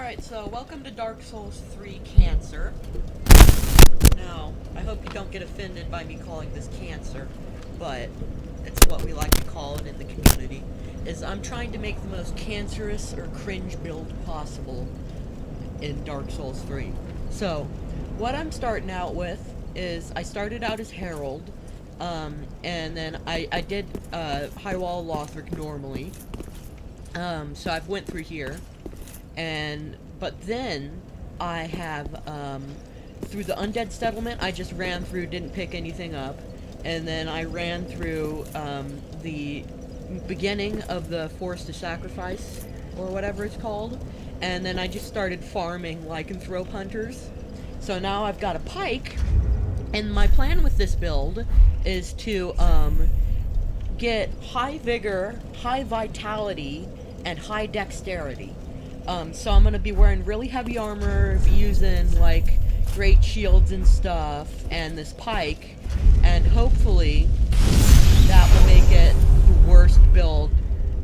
Alright, so welcome to Dark Souls 3 Cancer. Now, I hope you don't get offended by me calling this cancer, but it's what we like to call it in the community. I'm trying to make the most cancerous or cringe build possible in Dark Souls 3. So, what I'm starting out with is, I started out as Herald, and then I did High Wall Lothric normally. So I've went through here. But then I have, through the Undead Settlement, I just ran through, didn't pick anything up, and then I ran through, the beginning of the Forest of Sacrifice, or whatever it's called, and then I just started farming lycanthrope hunters. So now I've got a pike, and my plan with this build is to, get high vigor, high vitality, and high dexterity. So I'm gonna be wearing really heavy armor, be using, like, great shields and stuff, and this pike, and hopefully that will make it the worst build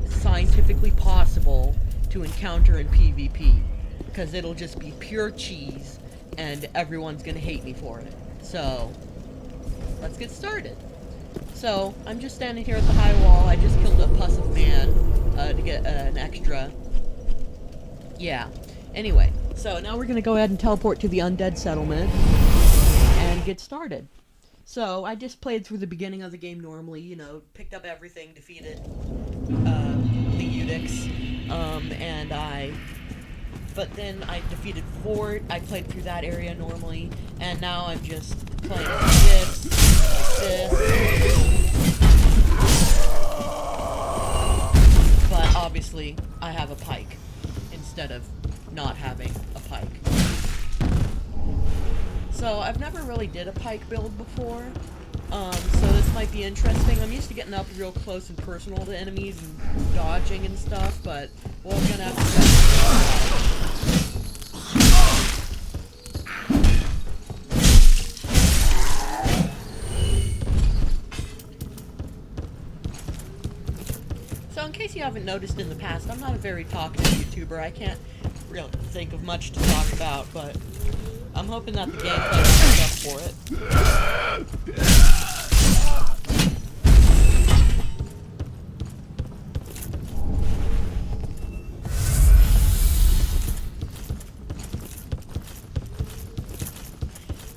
scientifically possible to encounter in PvP, because it'll just be pure cheese, and everyone's gonna hate me for it. So, let's get started. So, I'm just standing here at the high wall. I just killed a pus of man, to get an extra. Yeah. Anyway, so now we're gonna go ahead and teleport to the Undead Settlement and get started. So, I just played through the beginning of the game normally, you know, picked up everything, defeated, the Eunuchs, but then I defeated Fort, I played through that area normally, and now I'm just playing like this, but obviously, I have a pike, instead of not having a pike. So, I've never really did a pike build before, so this might be interesting. I'm used to getting up real close and personal to enemies and dodging and stuff, but we're gonna have to So in case you haven't noticed in the past, I'm not a very talkative YouTuber. I can't really think of much to talk about, but I'm hoping that the gameplay will make up for it.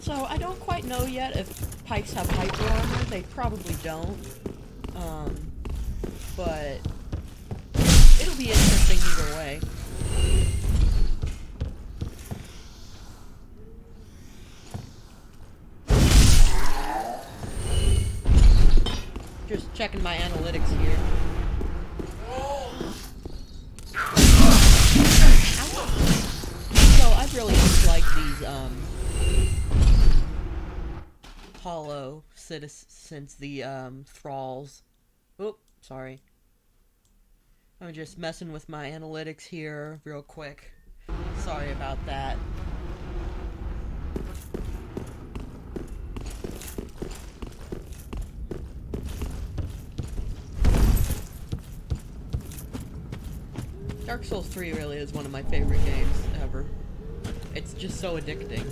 So I don't quite know yet if pikes have hyper armor. They probably don't. But it'll be interesting either way. Just checking my analytics here. So I really dislike these hollow citizens, the thralls. Oop, sorry. I'm just messing with my analytics here real quick. Sorry about that. Dark Souls 3 really is one of my favorite games ever. It's just so addicting.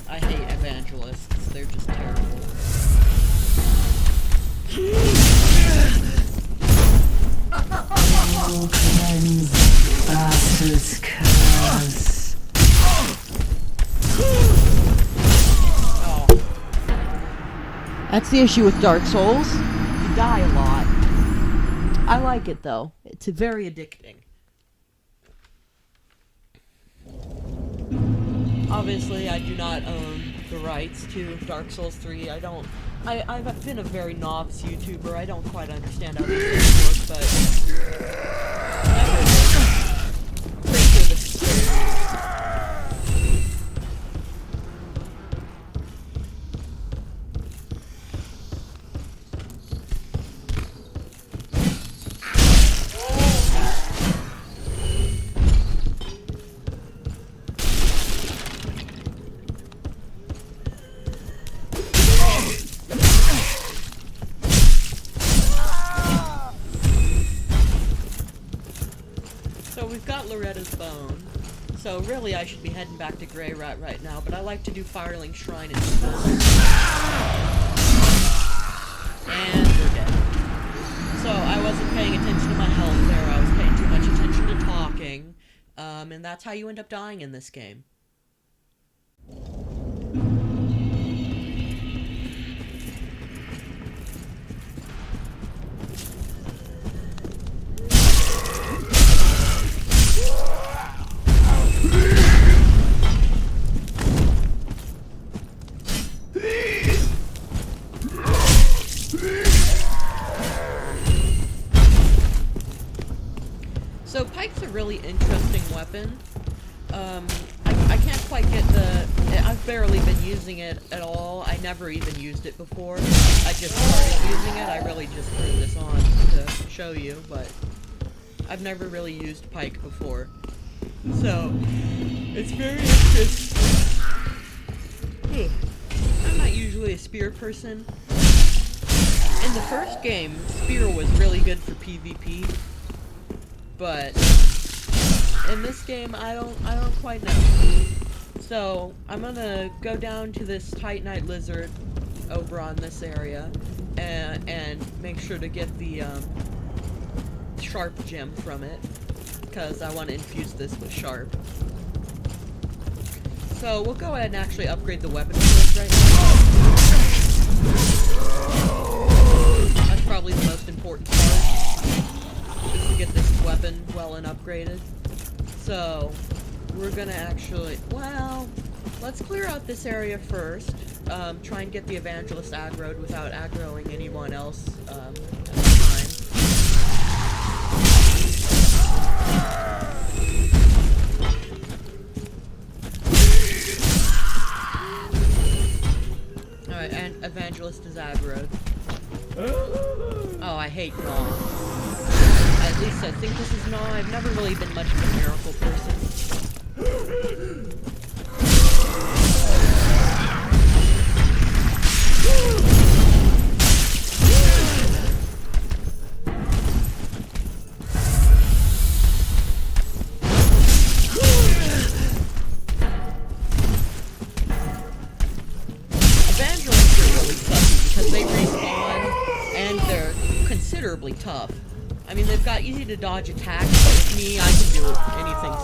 I hate evangelists. They're just terrible. Oh, cleanse, bastard's curse. Oh. That's the issue with Dark Souls. You die a lot. I like it though. It's very addicting. Obviously, I do not own the rights to Dark Souls 3. I've been a very novice YouTuber. I don't quite understand how these things work, but So we've got Loretta's bone. So really I should be heading back to Grey Rat right now, but I like to do Firelink Shrine first. And we're dead. So I wasn't paying attention to my health there, I was paying too much attention to talking. And that's how you end up dying in this game. So Pike's a really interesting weapon. I can't quite get I've barely been using it at all. I never even used it before. I just started using it. I really just put this on to show you, but I've never really used Pike before. So, it's very interesting. I'm not usually a spear person. In the first game, spear was really good for PvP. But in this game, I don't quite know. So I'm gonna go down to this Titanite lizard over on this area, and make sure to get the sharp gem from it, because I want to infuse this with sharp. So we'll go ahead and actually upgrade the weapon first right now. That's probably the most important part, is to get this weapon well and upgraded. So we're gonna actually, well, let's clear out this area first. Try and get the Evangelist aggroed without aggroing anyone else at the time. Alright, and Evangelist is aggroed. Oh, I hate Gnaw. At least I think this is Gnaw. I've never really been much of a miracle person. Evangelists are really sucky because they respawn and they're considerably tough. I mean, they've got easy to dodge attacks, but with me, I can do anything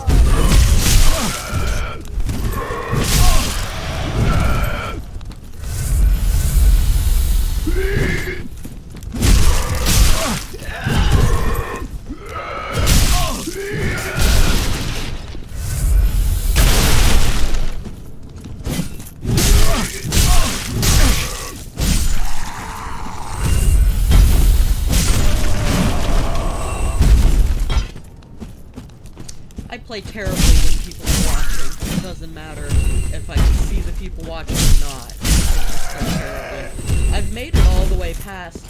I play terribly when people are watching. It doesn't matter if I can see the people watching or not. I just play terribly. I've made it all the way past,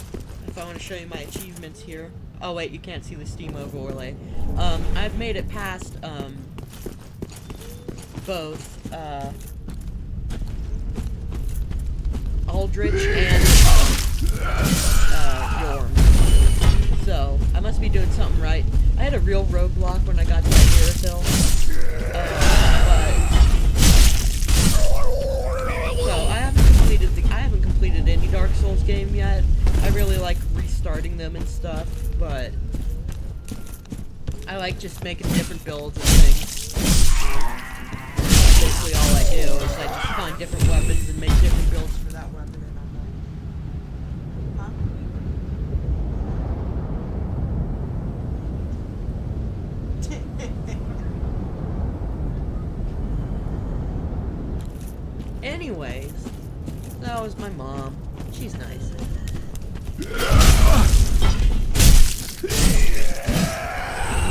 if I want to show you my achievements here. Oh wait, you can't see the Steam overlay. I've made it past, both, Aldrich and, Yorm. So, I must be doing something right. I had a real roadblock when I got to that Hill. So I haven't completed any Dark Souls game yet. I really like restarting them and stuff, but I like just making different builds and things. That's basically all I do is I just find different weapons and make different builds for that weapon. Anyways, that was my mom. She's nice.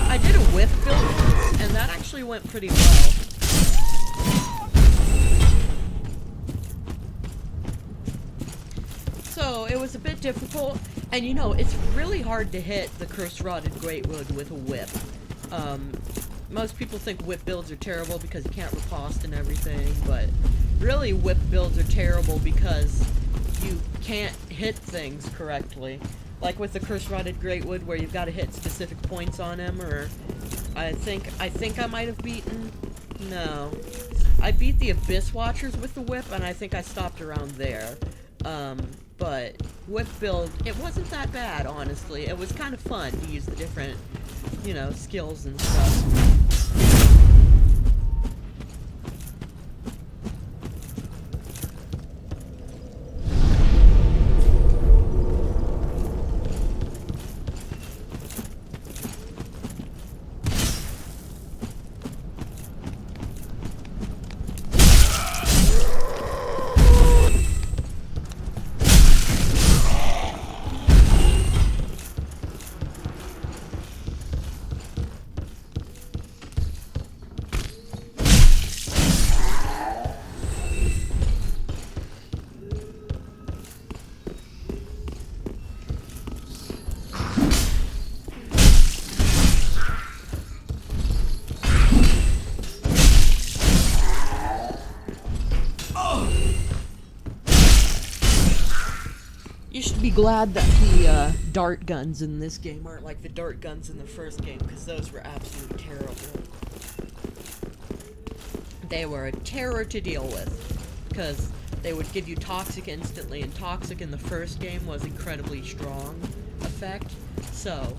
I did a whiff build once, and that actually went pretty well. So, it was a bit difficult, and you know, it's really hard to hit the Curse-Rotted Greatwood with a whip. Most people think whip builds are terrible because you can't riposte and everything, but really whip builds are terrible because you can't hit things correctly. Like with the Curse-Rotted Greatwood where you've got to hit specific points on him, or I think I might have beaten... No. I beat the Abyss Watchers with the whip, and I think I stopped around there. But whip build, it wasn't that bad, honestly. It was kind of fun to use the different, you know, skills and stuff. You should be glad that the dart guns in this game aren't like the dart guns in the first game, because those were absolutely terrible. They were a terror to deal with, because they would give you toxic instantly, and toxic in the first game was incredibly strong effect, so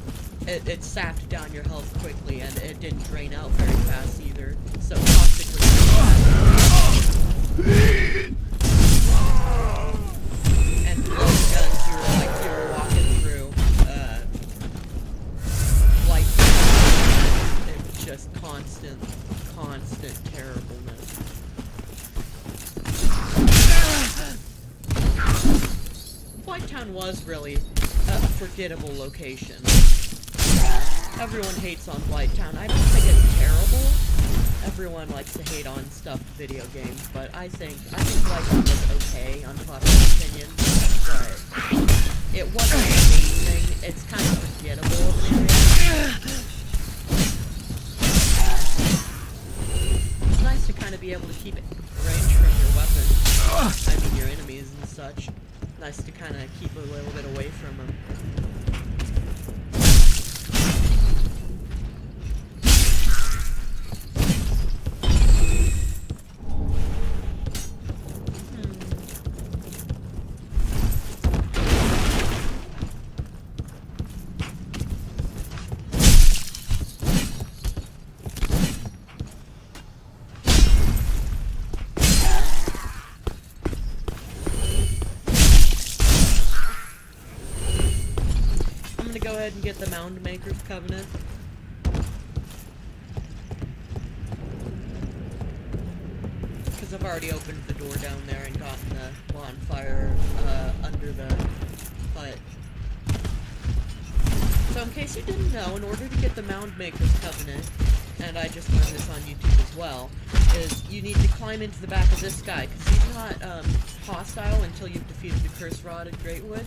it sapped down your health quickly, and it didn't drain out very fast either, so toxic was bad. And those guns, you were walking through, like, it's just constant terribleness. Whitetown was really a forgettable location. Everyone hates on Whitetown. I don't think it's terrible. Everyone likes to hate on stuff video games, but I think Whitetown was okay, unpopular opinion, but it wasn't amazing. It's kind of forgettable of an area. It's nice to kind of be able to keep range from your weapons. I mean, your enemies and such. Nice to kind of keep a little bit away from them. Go ahead and get the Mound Maker's Covenant. Because I've already opened the door down there and gotten the bonfire under the hut. So in case you didn't know, in order to get the Mound Maker's Covenant, and I just learned this on YouTube as well, is you need to climb into the back of this guy, because he's not hostile until you've defeated the Curse Rod at Greatwood.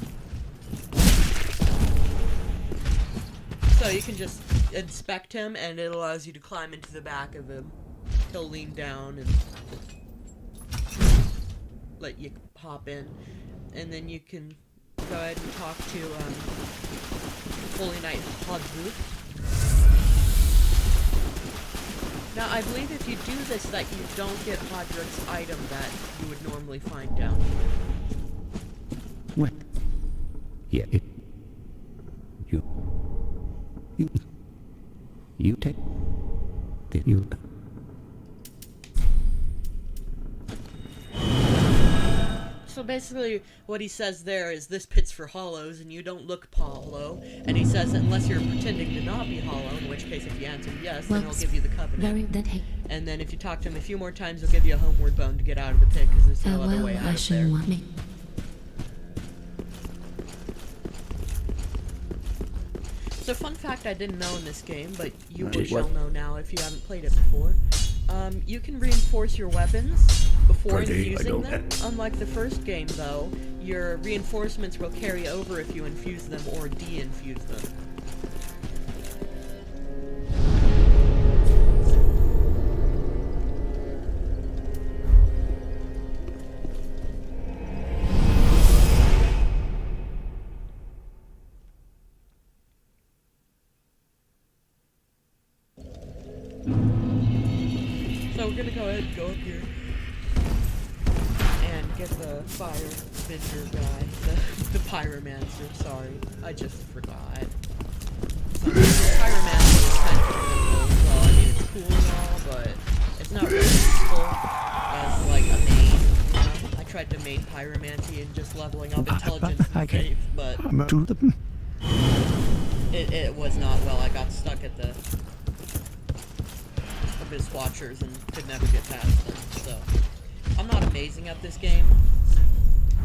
So you can just inspect him, and it allows you to climb into the back of him. He'll lean down and let you hop in. And then you can go ahead and talk to Holy Knight Hodzu. Now, I believe if you do this, that you don't get Hodrick's item that you would normally find down here. What? Yeah, You take you. So basically, what he says there is this pit's for hollows, and you don't look hollow. And he says that unless you're pretending to not be hollow, in which case, if you answer yes, then he'll give you the covenant. And then if you talk to him a few more times, he'll give you a homeward bone to get out of the pit, because there's no other way out of there. So fun fact I didn't know in this game, but you shall know now if you haven't played it before. You can reinforce your weapons before infusing them. Unlike the first game, though, your reinforcements will carry over if you infuse them or de-infuse them. we're gonna go ahead and go up here and get the fire bender guy, the pyromancer. Sorry, I just forgot. Pyromancer is kind of difficult. Well, I mean it's cool and all, but it's not really useful as like a main. You know? I tried to main pyromancy and just leveling up intelligence and faith, but it was not well. I got stuck at the Abyss Watchers and could never get past them. So I'm not amazing at this game.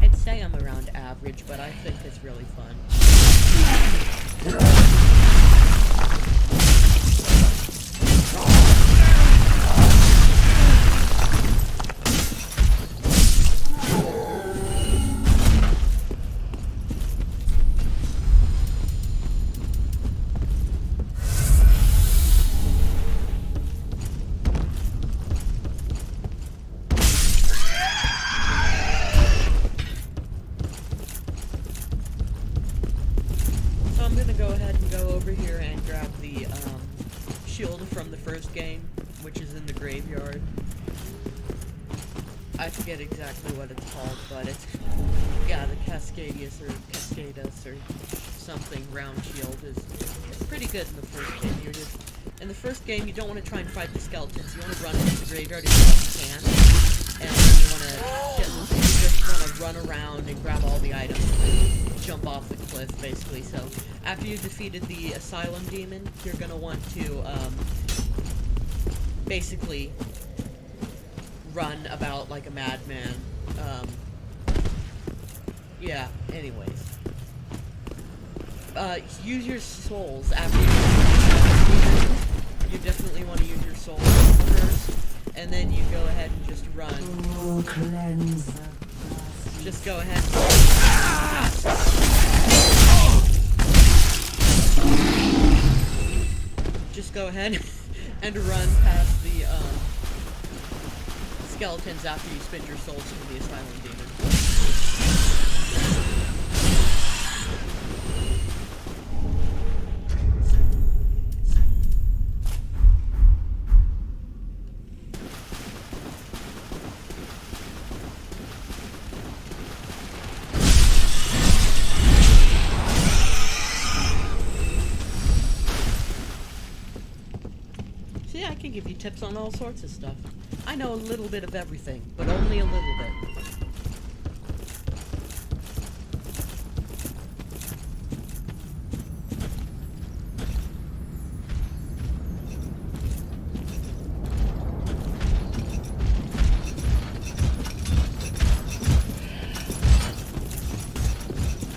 I'd say I'm around average, but I think it's really fun. Go ahead and go over here and grab the shield from the first game, which is in the graveyard. I forget exactly what it's called, but it's, yeah, the Cascadius or something round shield is pretty good in the first game. In the first game, you don't want to try and fight the skeletons. You want to run into the graveyard as much as you can, and you just want to run around and grab all the items and jump off the cliff, basically. So after you've defeated the Asylum Demon, you're gonna want to basically run about like a madman. Yeah. Anyways, use your souls after you definitely want to use your souls first, and then you go ahead and just run. Just go ahead and just go ahead and run past the skeletons after you spend your souls from the Asylum Demon. See, I can give you tips on all sorts of stuff. I know a little bit of everything, but only a little bit.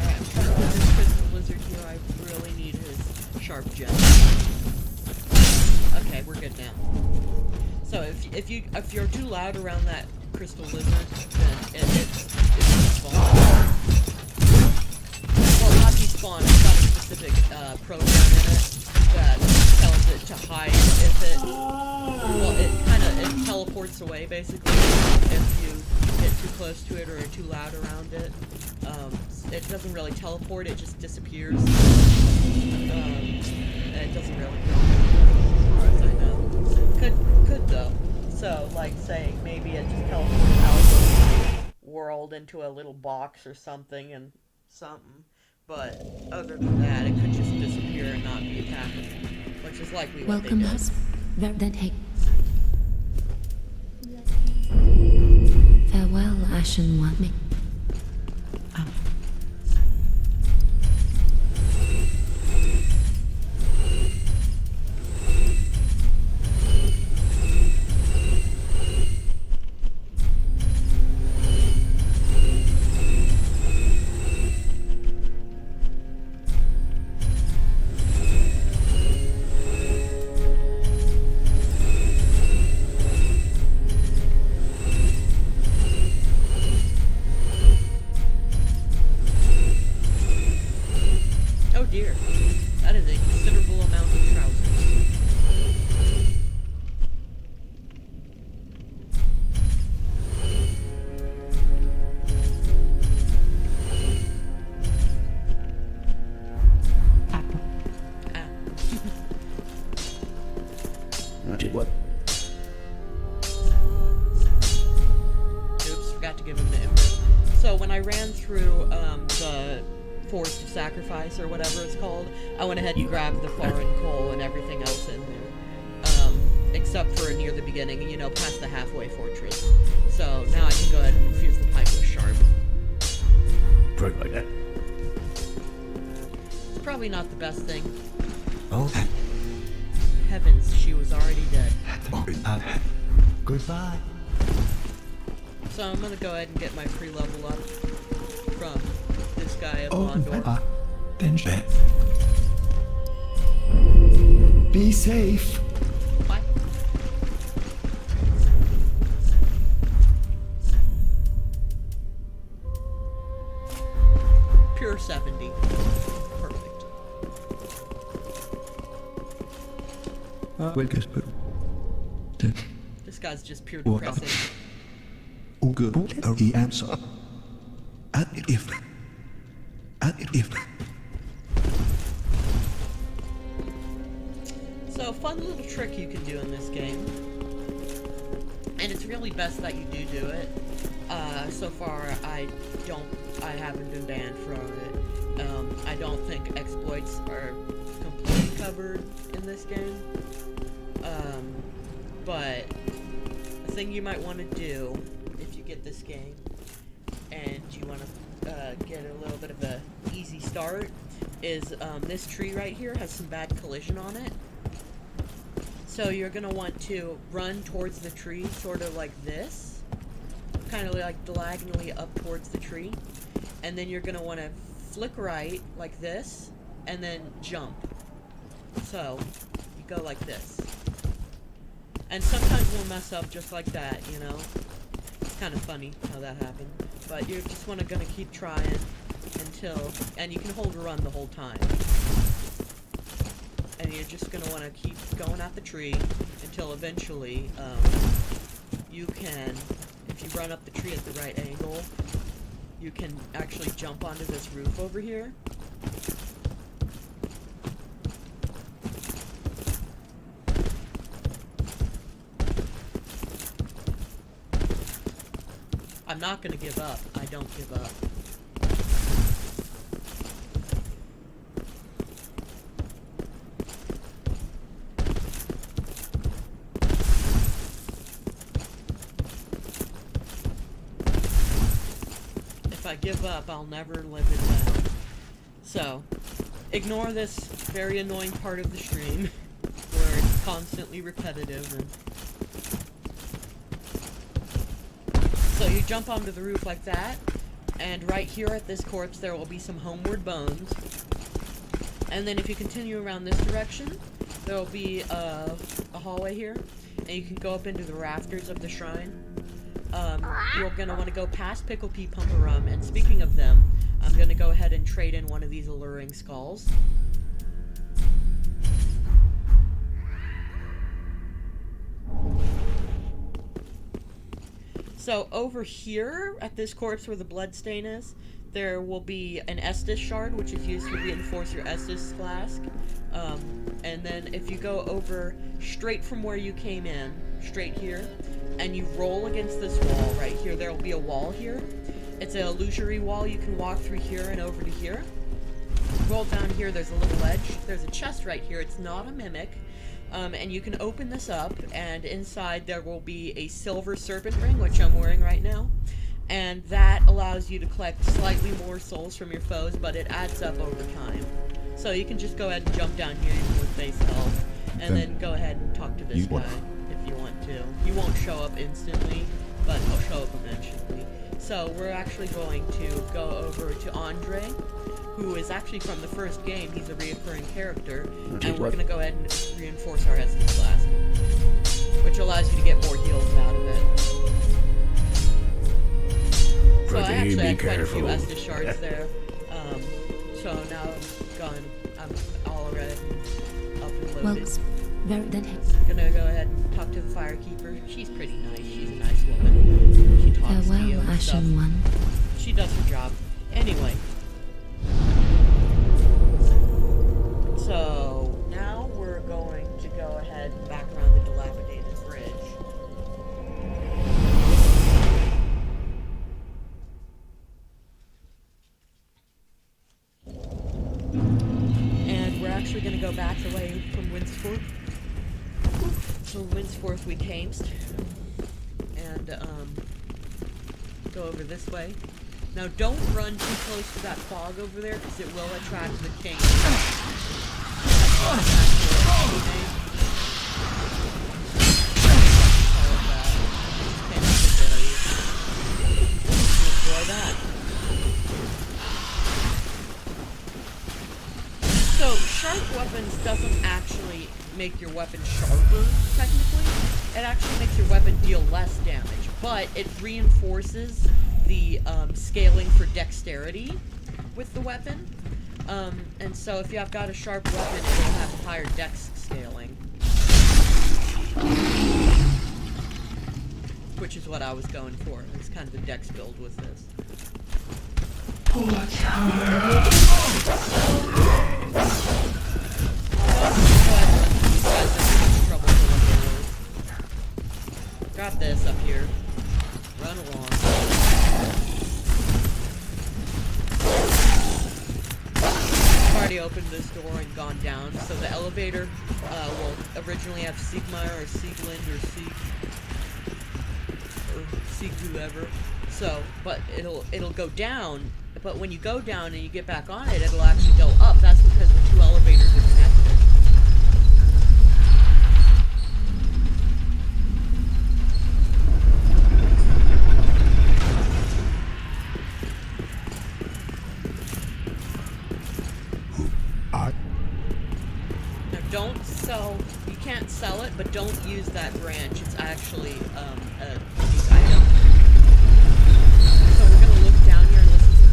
Alright, I'm trying to get this crystal lizard here. I really need his sharp gem. Okay, we're good now. So if you're too loud around that crystal lizard, then it despawn. Well, not despawn. It's got a specific program in it that tells it to hide if it. Well, it teleports away basically if you get too close to it or are too loud around it. It doesn't really teleport. It just disappears. And it doesn't really go. As far as I know. Could though. So, like, say, maybe it just teleports out of the world into a little box or something and something. But other than that, it could just disappear and not be attacked, which is likely what Welcome they did. us. Then take. Farewell, Ashen One. Oh. Oh dear, that is a considerable amount of trousers. Ah. What? ran through the forest of sacrifice or whatever it's called, I went ahead and grabbed the foreign coal and everything else in there. Except for near the beginning, you know, past the halfway fortress. So now I can go ahead and infuse the pipe with sharp. Right like that. It's probably not the best thing. Oh. Heavens, she was already dead. Goodbye. So I'm gonna go ahead and get my pre-level up from this guy of Oh, Mondor. then be safe. Bye. Pure 70. Perfect. This guy's just pure What? depressing. Good the answer. At if. So, fun little trick you can do in this game. And it's really best that you do it. So far, I haven't been banned from it. I don't think exploits are completely covered in this game. But the thing you might want to do if you get this game and you want to get a little bit of a easy start is this tree right here has some bad collision on it. So you're going to want to run towards the tree sort of like this, kind of like diagonally up towards the tree, and then you're going to want to flick right like this and then jump. So you go like this. And sometimes we'll mess up just like that, you know. It's kind of funny how that happened. But you're just gonna keep trying until, and you can hold run the whole time. And you're just gonna want to keep going at the tree until eventually you can, if you run up the tree at the right angle, you can actually jump onto this roof over here. I'm not gonna give up. I don't give up. If I give up, I'll never live it down. So, ignore this very annoying part of the stream, where it's constantly repetitive and... So you jump onto the roof like that, and right here at this corpse there will be some homeward bones. And then if you continue around this direction, there will be a hallway here, and you can go up into the rafters of the shrine. You're gonna want to go past Pickle Pea Pumperum, and speaking of them, I'm gonna go ahead and trade in one of these alluring skulls. So over here, at this corpse where the bloodstain is, there will be an Estus shard, which is used to reinforce your Estus flask. And then if you go over straight from where you came in, straight here, and you roll against this wall right here, there will be a wall here. It's an illusory wall. You can walk through here and over to here. Roll down here, there's a little ledge. There's a chest right here. It's not a mimic. And you can open this up, and inside there will be a silver serpent ring, which I'm wearing right now. And that allows you to collect slightly more souls from your foes, but it adds up over time. So you can just go ahead and jump down here with base health, and then go ahead and talk to this guy if you want to. He won't show up instantly, but he'll show up eventually. So we're actually going to go over to Andre, who is actually from the first game. He's a reoccurring character, and we're going to go ahead and reinforce our Estus Flask, which allows you to get more heals out of it. So I actually had quite a few Estus shards there. So now I'm all red and up and loaded. I'm gonna go ahead and talk to the Firekeeper. She's pretty nice. She's a nice woman. She talks to you and stuff. She does her job. Anyway. So now we're going to go ahead and back around the dilapidated bridge. So Windsforth we tamest. And, go over this way. Now don't run too close to that fog over there, because it will attract the king. Enjoy that. So, sharp weapons doesn't actually make your weapon sharper, technically. It actually makes your weapon deal less damage, but it reinforces the scaling for dexterity with the weapon. And so if you've got a sharp weapon, it'll have higher dex scaling. Which is what I was going for. It's kind of a dex build with this. Got this up here. Run along. I've already opened this door and gone down, so the elevator will originally have Siegmeyer or Sieglind or Sieg whoever. So, but it'll go down, but when you go down and you get back on it, it'll actually go up. That's because the two elevators are connected. Don't sell, you can't sell it, but don't use that branch. It's actually a unique item. So we're going to look down here and listen to,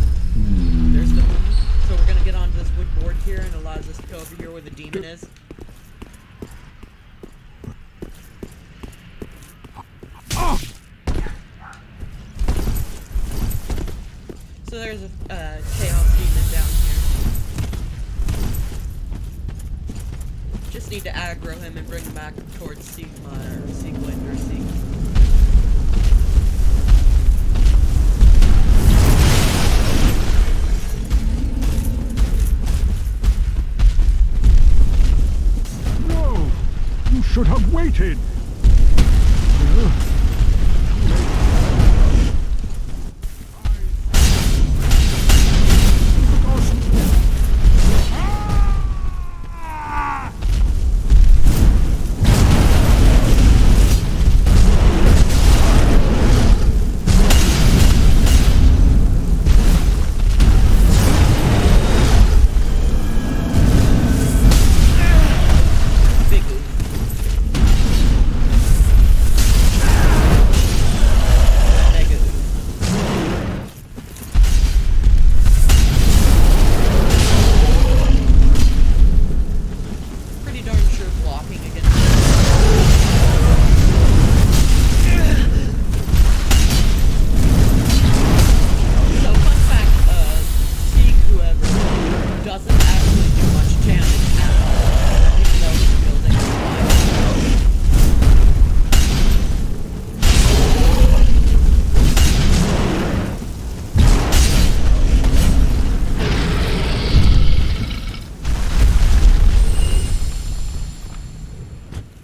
there's the moon. So we're going to get onto this wood board here and allows us to go over here where the demon is. So there's a chaos demon down here. Just need to aggro him and bring him back towards Sigma or Sieglind or Sieg. No! You should have waited!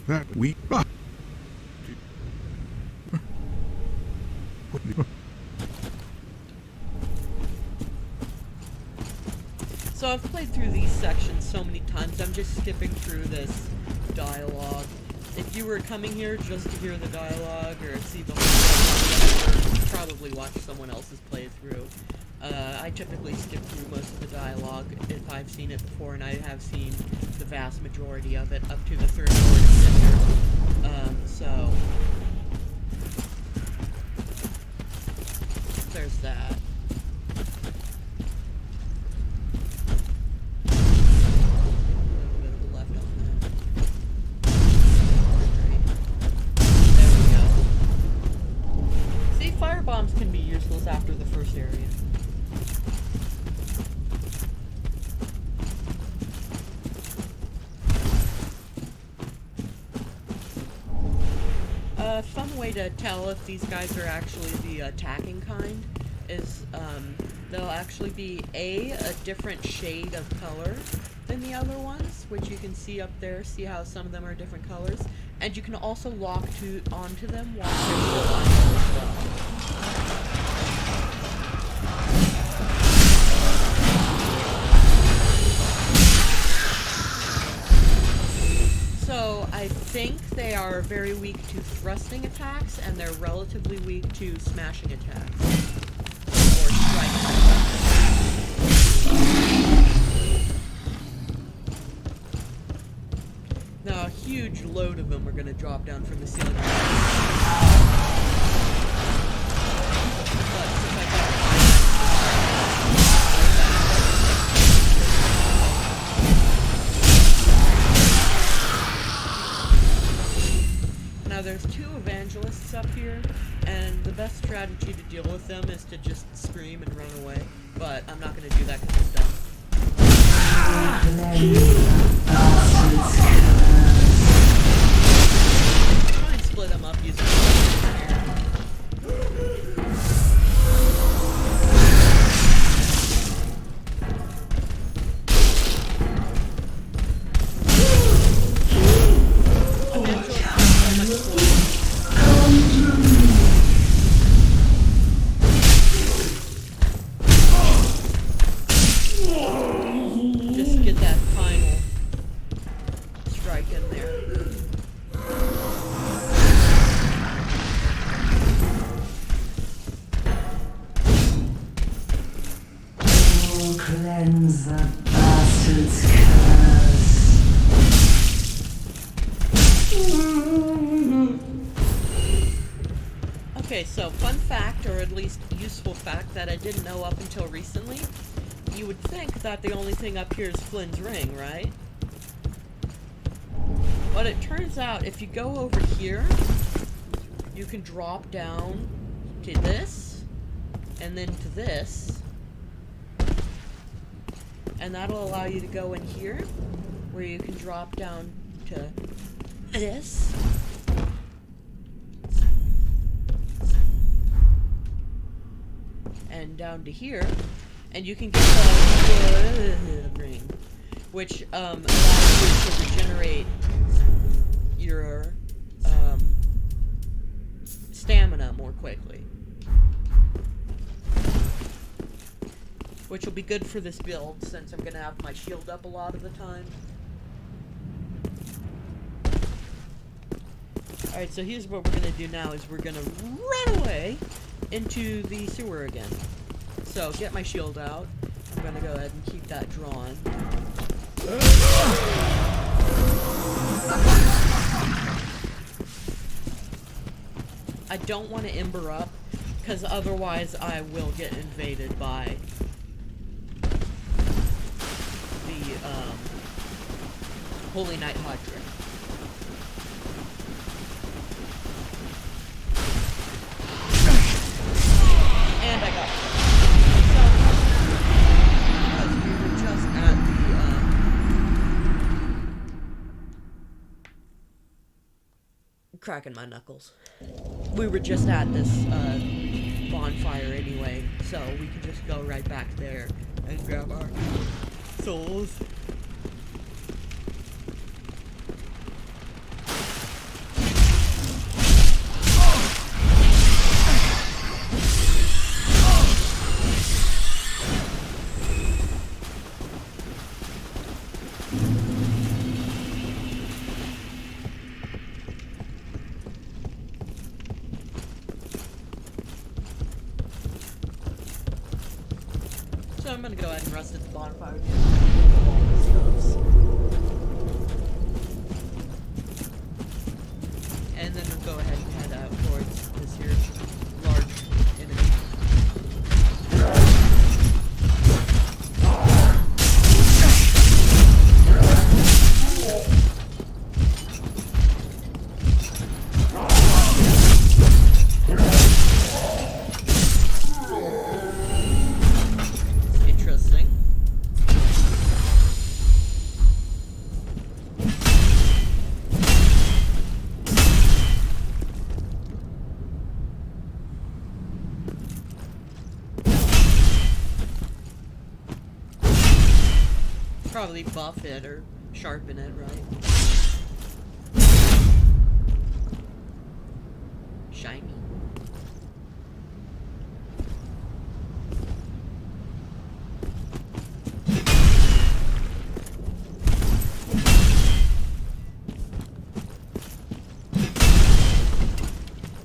That we. So I've played through these sections so many times, I'm just skipping through this dialogue. If you were coming here just to hear the dialogue or see the whole thing, you'd probably watch someone else's playthrough. I typically skip through most of the dialogue if I've seen it before, and I have seen the vast majority of it up to the third word center. So there's that. Bombs can be useless after the first area. A fun way to tell if these guys are actually the attacking kind is they'll actually be a different shade of color than the other ones, which you can see up there. See how some of them are different colors, And you can also lock onto them while they're still on you as well. So I think they are very weak to thrusting attacks, and they're relatively weak to smashing attacks. Or striking attacks. Now a huge load of them are going to drop down from the ceiling. But since I got Now there's 2 evangelists up here, and the best strategy to deal with them is to just scream and run away. But I'm not going to do that because I'm dumb. Try and split them up using just get that final strike in there. Cleanse the bastard's curse. Okay, so fun fact, or at least useful fact that I didn't know up until recently. You would think that the only thing up here is Flynn's ring, right? But it turns out if you go over here, you can drop down to this, and then to this. And that'll allow you to go in here, where you can drop down to this. And down to here, and you can get the ring, which allows you to regenerate your stamina more quickly, which will be good for this build since I'm gonna have my shield up a lot of the time. Alright, so here's what we're gonna do now is we're gonna run away into the sewer again. So get my shield out. I'm gonna go ahead and keep that drawn. I don't want to ember up, because otherwise I will get invaded by the Holy Knight Hodrick. And I got it. So, because we were just at the, cracking my knuckles. We were just at this, bonfire anyway, so we can just go right back there and grab our souls. So I'm gonna go ahead and rest at the bonfire again. All the stuffs. And then we'll go ahead and head out towards this here large enemy. Interesting. Probably buff it or sharpen it, right?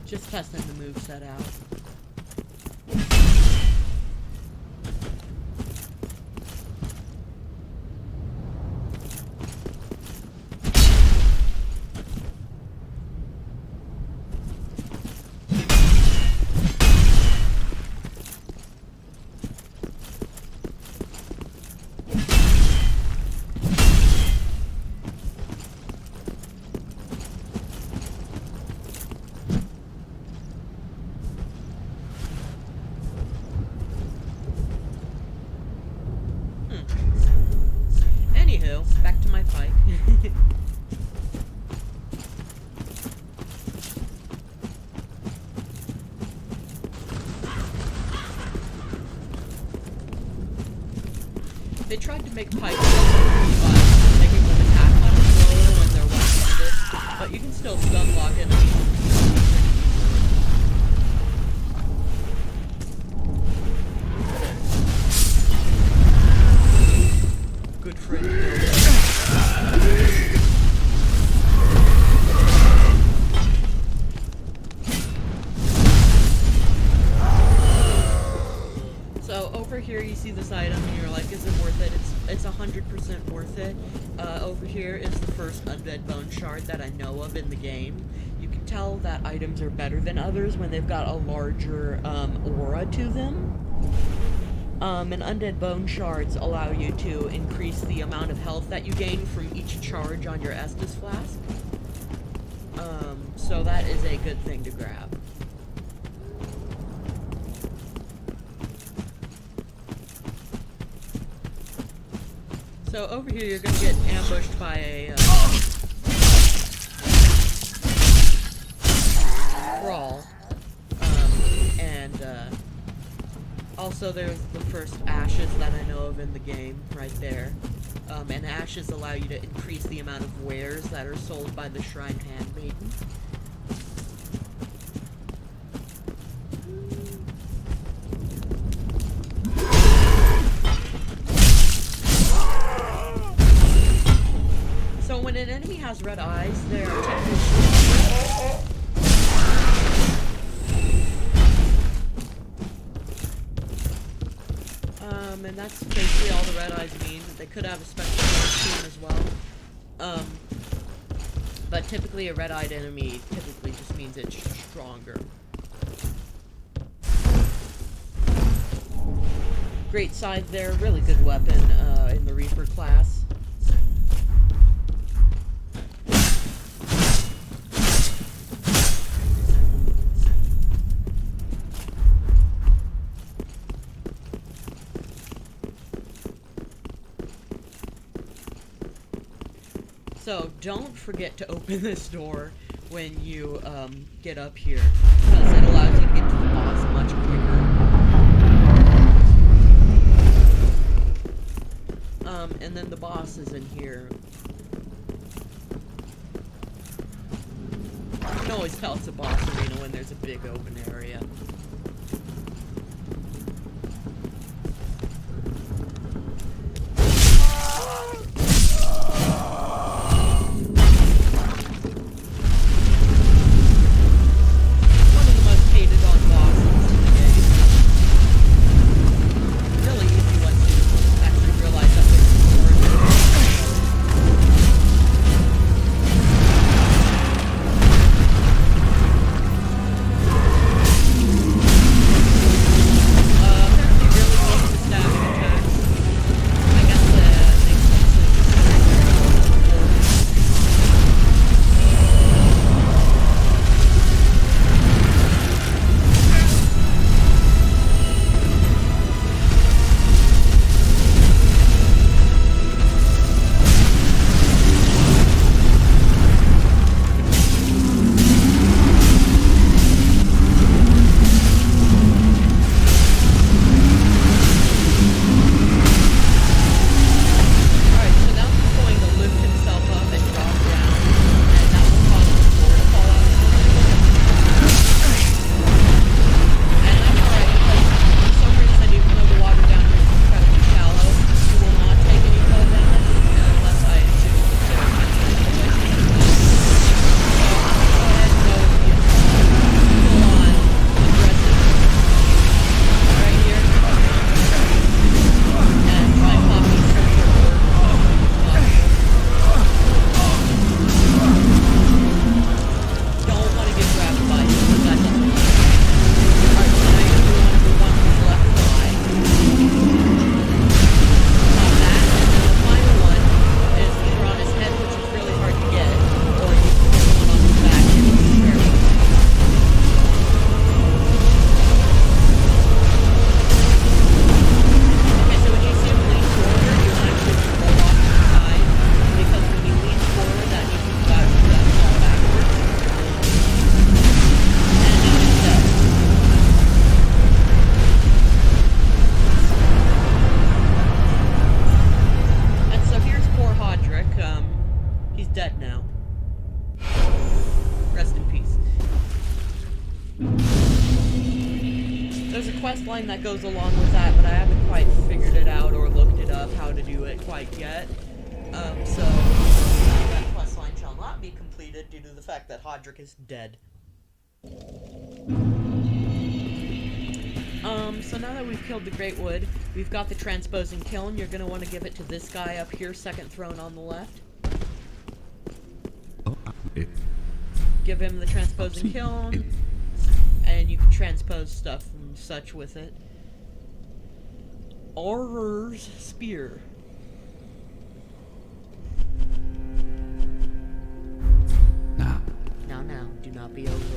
Just testing the moveset out. Anywho, back to my fight. They tried to make pipes by making them attack much slower when they're one-handed, but you can still stun lock enemies. Good friend building. So over here you see this item and you're like, is it worth it? It's 100% worth it. Over here is the first undead bone shard that I know of in the game. You can tell that items are better than others when they've got a larger aura to them. And undead bone shards allow you to increase the amount of health that you gain from each charge on your Estus flask. So that is a good thing to grab. So over here you're gonna get ambushed by a crawl. Also there's the first ashes that I know of in the game, right there. And ashes allow you to increase the amount of wares that are sold by the Shrine Handmaiden. So when an enemy has red eyes, they're typically stronger. And that's basically all the red eyes mean. They could have a special team as well. But typically a red-eyed enemy typically just means it's stronger. Great side there, really good weapon in the Reaper class. So don't forget to open this door when you get up here, because it allows you to get to the boss much quicker. And then the boss is in here. You can always tell it's a boss arena when there's a big open area. there's a quest line that goes along with that, but I haven't quite figured it out or looked it up how to do it quite yet. So that quest line shall not be completed due to the fact that Hodrick is dead. So now that we've killed the Great Wood, we've got the transposing kiln. You're gonna want to give it to this guy up here, second throne on the left. Oh, Give him the transposing kiln, and you can transpose stuff and such with it. Auror's Spear. now. Now, do not be over.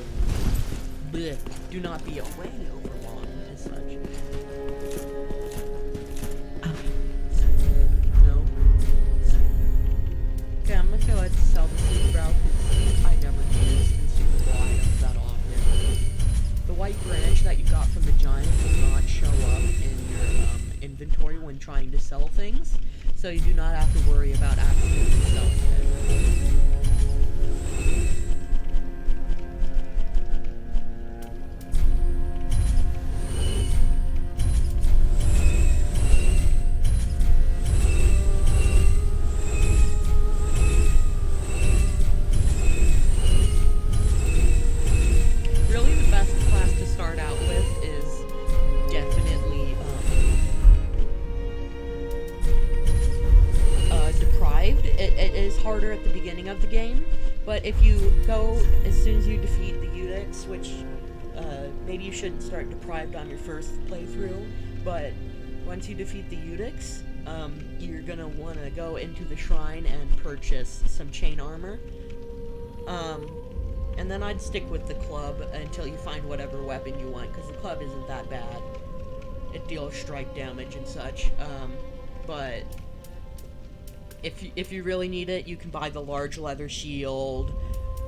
Bleh, do not be away over long as such. No. Okay, I'm gonna go ahead and sell the seed brow because I never use consumable items that often. The white branch that you got from the giant will not show up in your inventory when trying to sell things, so you do not have to worry about accidentally selling it. Harder at the beginning of the game, but if you go as soon as you defeat the Eunuchs, which maybe you shouldn't start deprived on your first playthrough, but once you defeat the Eunuchs, you're gonna want to go into the shrine and purchase some chain armor, and then I'd stick with the club until you find whatever weapon you want, because the club isn't that bad. It deals strike damage and such, but if you really need it, you can buy the large leather shield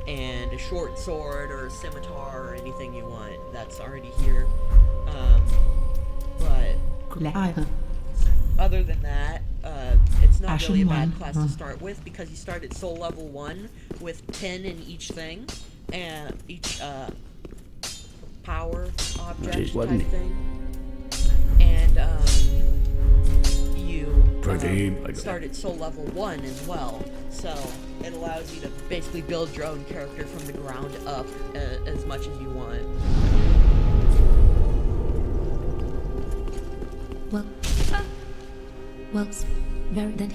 and a short sword or a scimitar or anything you want. That's already here. But other than that, it's not really a bad class to start with because you start at soul level 1 with 10 in each thing and each power object type thing. And start at soul level 1 as well, so it allows you to basically build your own character from the ground up as much as you want. Well, very then.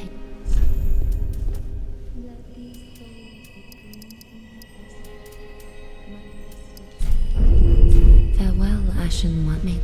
Farewell, Ashen One Maid.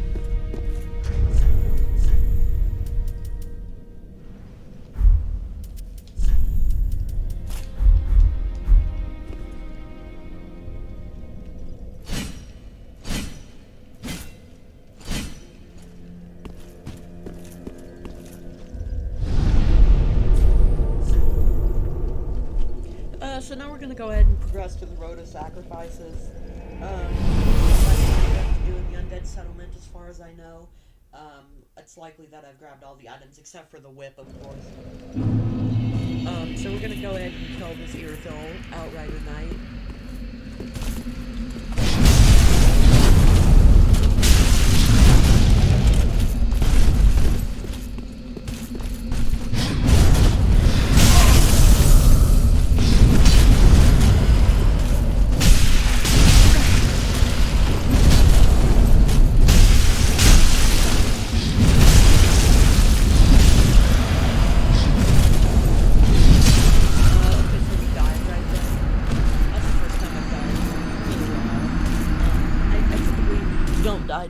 So now we're going to go ahead and progress to the Road of Sacrifices. That's to do in the Undead Settlement, as far as I know. It's likely that I've grabbed all the items, except for the whip, of course. So we're going to go ahead and kill this Irithil Outrider Knight.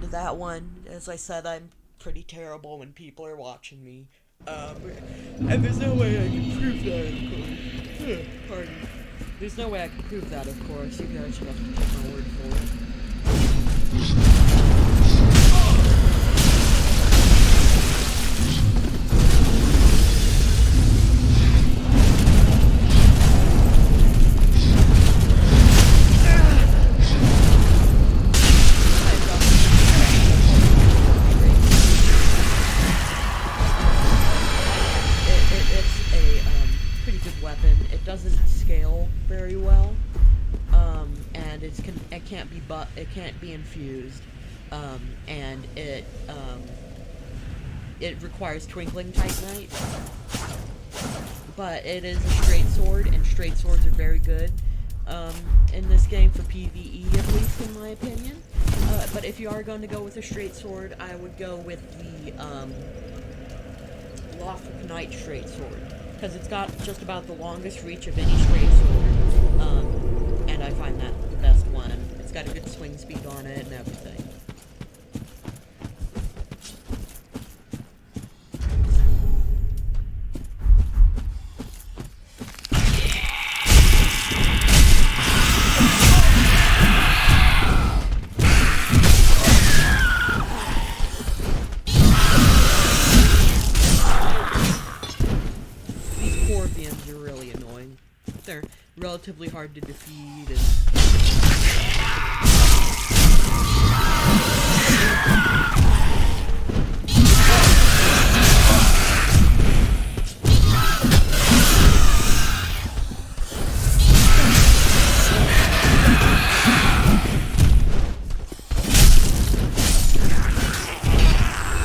To that one. As I said, I'm pretty terrible when people are watching me. And there's no way I can prove that, of course. Pardon. There's no way I can prove that, of course. You guys should have to take my word for it. It can't be infused. and it requires Twinkling Titanite. But it is a straight sword, and straight swords are very good in this game for PvE, at least in my opinion. But if you are going to go with a straight sword, I would go with the Lawful Knight straight sword, because it's got just about the longest reach of any straight sword, and I find that the best one. It's got a good swing speed on it and everything. They're relatively hard to defeat, and at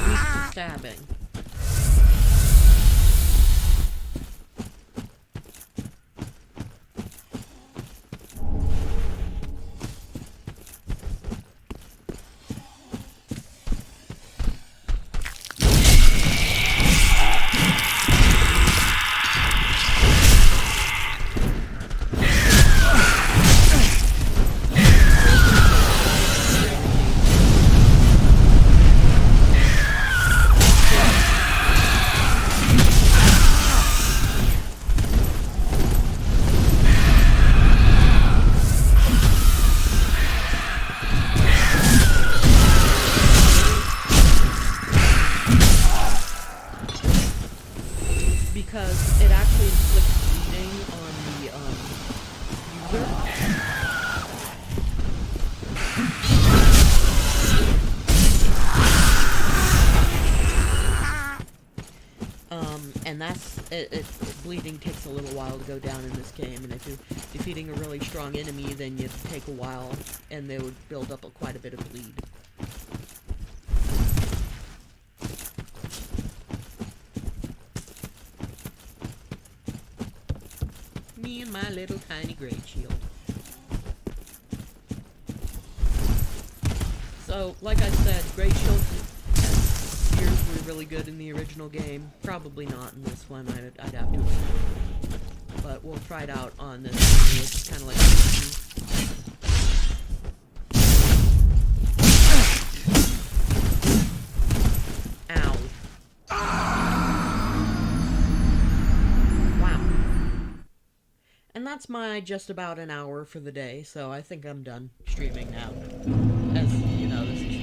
least for stabbing. Because it actually inflicts bleeding on the user. And bleeding takes a little while to go down in this game, and if you're defeating a really strong enemy, then you take a while, and they would build up quite a bit of bleed. Me and my little tiny great shield. So, like I said, great shield and spears were really good in the original game. Probably not in this one, I'd have to assume. But we'll try it out on this one. It's kind of like... And that's my just about an hour for the day, so I think I'm done streaming now. As